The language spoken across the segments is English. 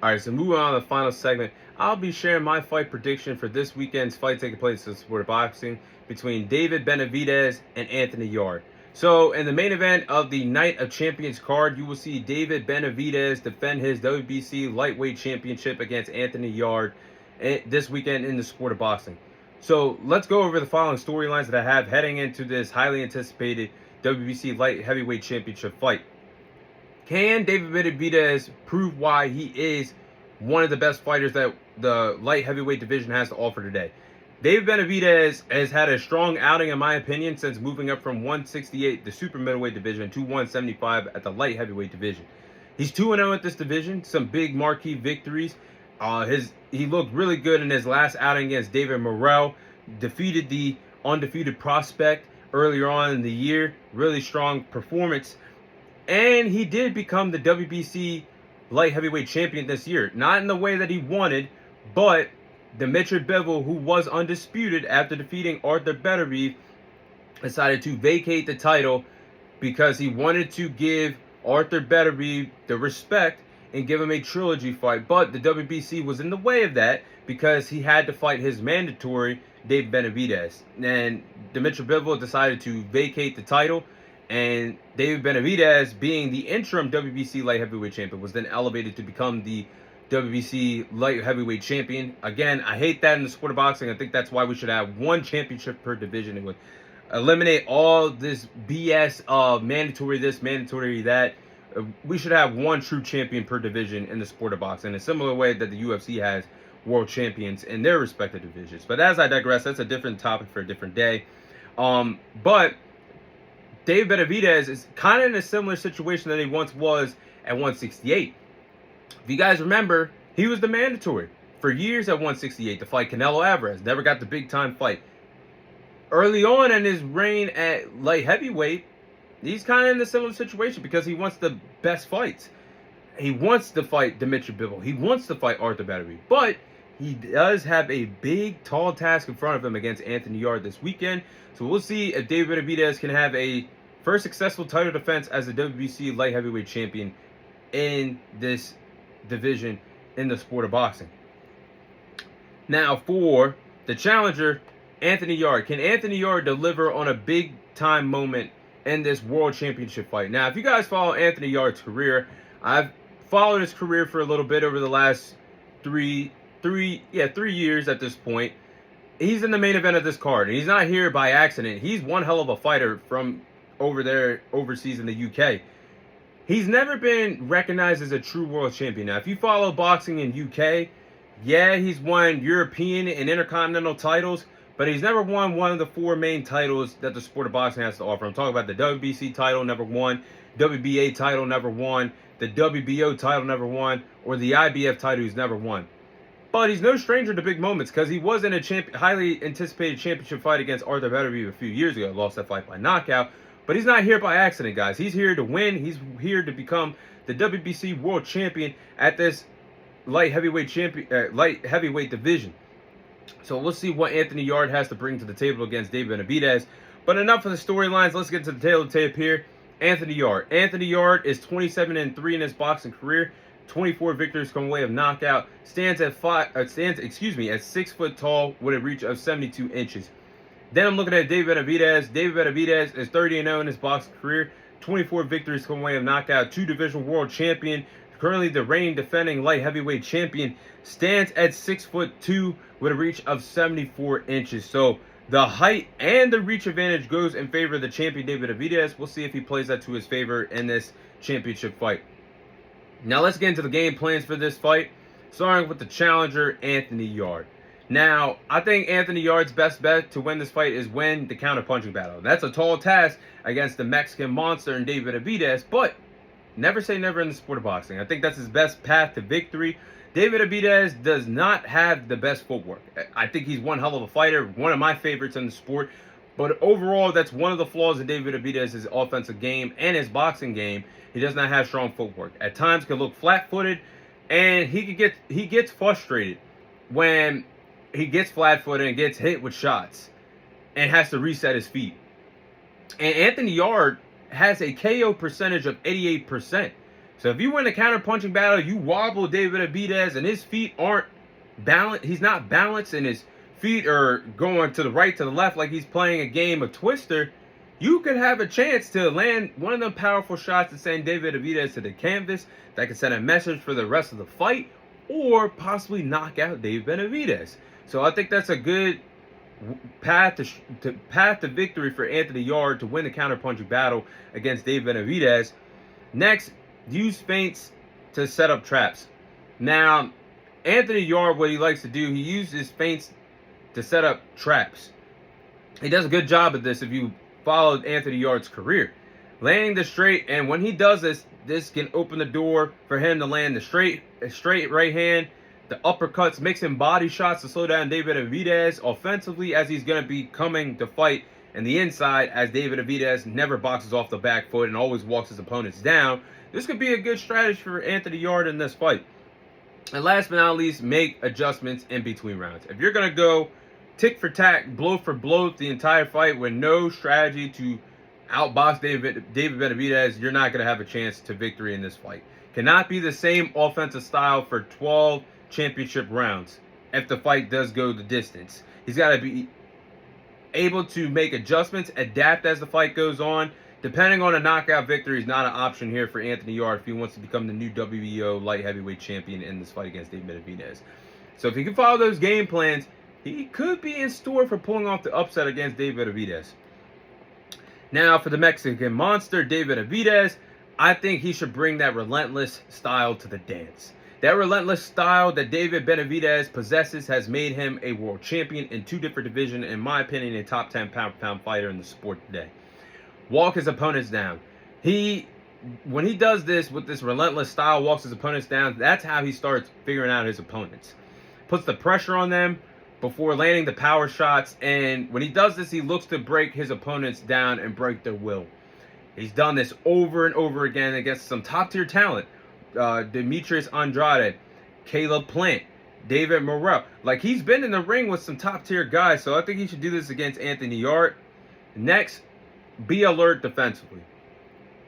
Alright, so moving on to the final segment, I'll be sharing my fight prediction for this weekend's fight taking place in sport of boxing between David Benavidez and Anthony Yarde. So, in the main event of the Night of Champions card, you will see David Benavidez defend his WBC lightweight championship against Anthony Yarde this weekend in the sport of boxing. So, let's go over the following storylines that I have heading into this highly anticipated WBC light heavyweight championship fight. Can David Benavidez prove why he is one of the best fighters that the light heavyweight division has to offer today? David Benavidez has had a strong outing, in my opinion, since moving up from 168, the super middleweight division, to 175 at the light heavyweight division. He's 2-0 at this division, some big marquee victories. He looked really good in his last outing against David Morrell, defeated the undefeated prospect earlier on in the year. Really strong performance. And he did become the WBC light heavyweight champion this year. Not in the way that he wanted, but Dimitri Bivol, who was undisputed after defeating Arthur Benavidez, decided to vacate the title because he wanted to give Arthur Benavidez the respect and give him a trilogy fight. But the WBC was in the way of that because he had to fight his mandatory David Benavidez. And Dimitri Bivol decided to vacate the title. And David Benavidez, being the interim WBC light heavyweight champion, was then elevated to become the WBC light heavyweight champion. Again, I hate that in the sport of boxing. I think that's why we should have one championship per division. It would eliminate all this BS of mandatory this, mandatory that. We should have one true champion per division in the sport of boxing, in a similar way that the UFC has world champions in their respective divisions. But as I digress, that's a different topic for a different day. But David Benavidez is kind of in a similar situation that he once was at 168. If you guys remember, he was the mandatory for years at 168 to fight Canelo Alvarez. Never got the big-time fight. Early on in his reign at light heavyweight, he's kind of in a similar situation because he wants the best fights. He wants to fight Dimitri Bivol. He wants to fight Arthur Benavidez. But he does have a big, tall task in front of him against Anthony Yarde this weekend. So we'll see if David Benavidez can have a first successful title defense as a WBC light heavyweight champion in this division in the sport of boxing. Now for the challenger, Anthony Yarde. Can Anthony Yarde deliver on a big-time moment in this world championship fight? Now, if you guys follow Anthony Yarde's career, I've followed his career for a little bit over the last three years at this point. He's in the main event of this card, and he's not here by accident. He's one hell of a fighter from over there overseas in the UK. He's never been recognized as a true world champion. Now, if you follow boxing in UK, yeah, he's won European and Intercontinental titles, but he's never won one of the four main titles that the sport of boxing has to offer. I'm talking about the WBC title, never won, WBA title, never won, the WBO title, never won, or the IBF title, he's never won. But he's no stranger to big moments because he was in a highly anticipated championship fight against Arthur Benavidez a few years ago. Lost that fight by knockout. But he's not here by accident, guys. He's here to win. He's here to become the WBC world champion at this light heavyweight division. So we'll see what Anthony Yarde has to bring to the table against David Benavidez. But enough of the storylines. Let's get to the tail of the tape here. Anthony Yarde. Anthony Yarde is 27-3 in his boxing career. 24 victories come away of knockout. Stands at 6 foot tall with a reach of 72 inches. Then I'm looking at David Benavidez. David Benavidez is 30-0 in his boxing career. 24 victories come away of knockout. 2-division world champion. Currently the reigning defending light heavyweight champion. Stands at 6'2" with a reach of 74 inches. So the height and the reach advantage goes in favor of the champion David Benavidez. We'll see if he plays that to his favor in this championship fight. Now let's get into the game plans for this fight, starting with the challenger, Anthony Yarde. Now, I think Anthony Yarde's best bet to win this fight is win the counter-punching battle. That's a tall task against the Mexican monster and David Benavidez, but never say never in the sport of boxing. I think that's his best path to victory. David Benavidez does not have the best footwork. I think he's one hell of a fighter, one of my favorites in the sport. But overall, that's one of the flaws of David Benavidez's offensive game and his boxing game. He does not have strong footwork. At times, can look flat-footed, and he gets frustrated when he gets flat-footed and gets hit with shots and has to reset his feet. And Anthony Yarde has a KO percentage of 88%. So if you win the counter-punching battle, you wobble David Benavidez and his feet aren't balanced. He's not balanced and his feet are going to the right, to the left like he's playing a game of Twister. You could have a chance to land one of them powerful shots to send David Benavidez to the canvas that could send a message for the rest of the fight, or possibly knock out David Benavidez. So I think that's a good path to victory for Anthony Yarde to win the counter-punching battle against David Benavidez. Next, use feints to set up traps. Now, Anthony Yarde, what he likes to do, he uses feints to set up traps. He does a good job at this if you followed Anthony Yarde's career. Landing the straight, and when he does this, this can open the door for him to land the straight right hand, the uppercuts, mixing body shots to slow down David Benavidez offensively, as he's going to be coming to fight in the inside, as David Benavidez never boxes off the back foot and always walks his opponents down. This could be a good strategy for Anthony Yarde in this fight. And last but not least, make adjustments in between rounds. If you're going to go tick for tack, blow for blow the entire fight with no strategy to outbox David Benavidez, you're not going to have a chance to victory in this fight. Cannot be the same offensive style for 12 championship rounds if the fight does go the distance. He's got to be able to make adjustments, adapt as the fight goes on. Depending on a knockout victory is not an option here for Anthony Yarde if he wants to become the new WBO light heavyweight champion in this fight against David Benavidez. So if he can follow those game plans, he could be in store for pulling off the upset against David Benavidez. Now for the Mexican monster, David Benavidez, I think he should bring that relentless style to the dance. That relentless style that David Benavidez possesses has made him a world champion in 2 different divisions, in my opinion, a top 10 pound-for-pound fighter in the sport today. Walk his opponents down. When he does this with this relentless style, walks his opponents down, that's how he starts figuring out his opponents. Puts the pressure on them before landing the power shots, and when he does this, he looks to break his opponents down and break their will. He's done this over and over again against some top-tier talent. Demetrius Andrade, Caleb Plant, David Morrell. Like, he's been in the ring with some top-tier guys, so I think he should do this against Anthony Yarde. Next, be alert defensively.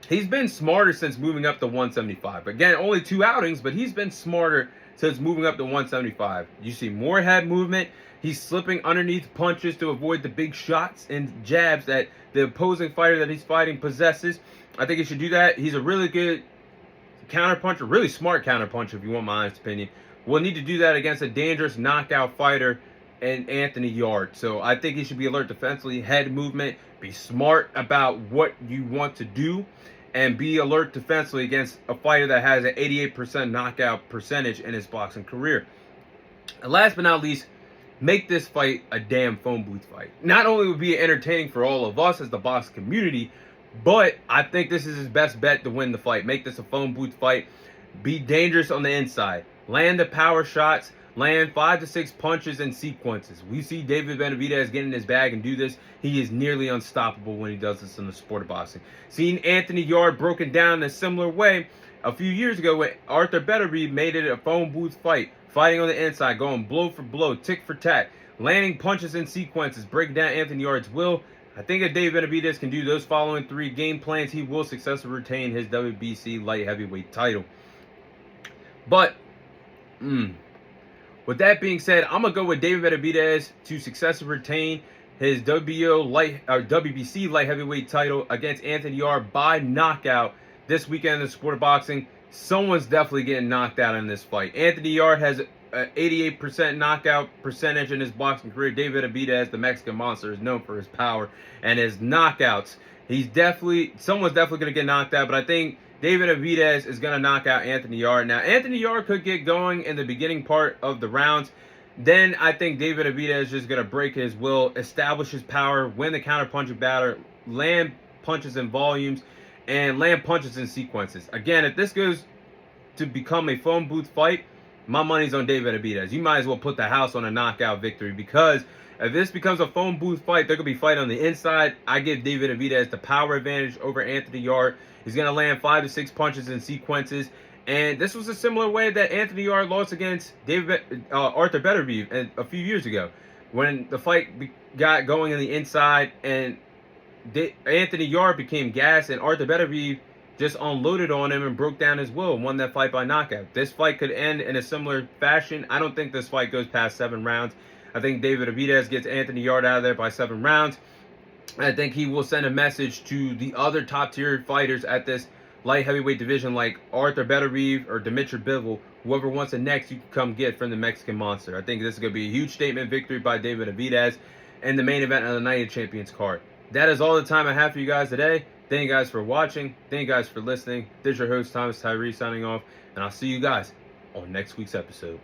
He's been smarter since moving up to 175. Again, only 2 outings, but he's been smarter since moving up to 175. You see more head movement. He's slipping underneath punches to avoid the big shots and jabs that the opposing fighter that he's fighting possesses. I think he should do that. He's a really good counterpuncher, really smart counterpuncher, if you want my honest opinion. We'll need to do that against a dangerous knockout fighter and Anthony Yarde. So I think he should be alert defensively, head movement, be smart about what you want to do, and be alert defensively against a fighter that has an 88% knockout percentage in his boxing career. And last but not least, make this fight a damn phone booth fight. Not only would it be entertaining for all of us as the boxing community, but I think this is his best bet to win the fight. Make this a phone booth fight. Be dangerous on the inside. Land the power shots. Land 5 to 6 punches in sequences. We see David Benavidez get in his bag and do this. He is nearly unstoppable when he does this in the sport of boxing. Seeing Anthony Yarde broken down in a similar way a few years ago when Arthur Benavidez made it a phone booth fight. Fighting on the inside, going blow for blow, tick for tack. Landing punches in sequences, breaking down Anthony Yarde's will. I think if David Benavidez can do those following 3 game plans, he will successfully retain his WBC light heavyweight title. But, with that being said, I'm going to go with David Benavidez to successfully retain his WBC light heavyweight title against Anthony Yarde by knockout this weekend in the sport of boxing. Someone's definitely getting knocked out in this fight. Anthony Yarde has an 88% knockout percentage in his boxing career. David Benavidez, the Mexican monster, is known for his power and his knockouts. Someone's definitely going to get knocked out, but I think David Benavidez is going to knock out Anthony Yarde. Now, Anthony Yarde could get going in the beginning part of the rounds. Then I think David Benavidez is just going to break his will, establish his power, win the counter-punching battle, land punches in volumes, and land punches in sequences. Again, if this goes to become a phone booth fight, my money's on David Benavidez. You might as well put the house on a knockout victory, because if this becomes a phone booth fight, they're going to be fighting on the inside. I give David Benavidez the power advantage over Anthony Yarde. He's going to land 5 to 6 punches in sequences. And this was a similar way that Anthony Yarde lost against Arthur Benavidez a few years ago, when the fight got going on the inside and Anthony Yarde became gassed and Arthur Benavidez just unloaded on him and broke down his will and won that fight by knockout. This fight could end in a similar fashion. I don't think this fight goes past 7 rounds. I think David Benavidez gets Anthony Yarde out of there by 7 rounds. I think he will send a message to the other top-tier fighters at this light heavyweight division like Arthur Benavidez or Dimitri Bivol. Whoever wants it next, you can come get from the Mexican Monster. I think this is going to be a huge statement victory by David Benavidez and the main event of the Night of Champions card. That is all the time I have for you guys today. Thank you guys for watching. Thank you guys for listening. This is your host, Thomas Tyree, signing off. And I'll see you guys on next week's episode.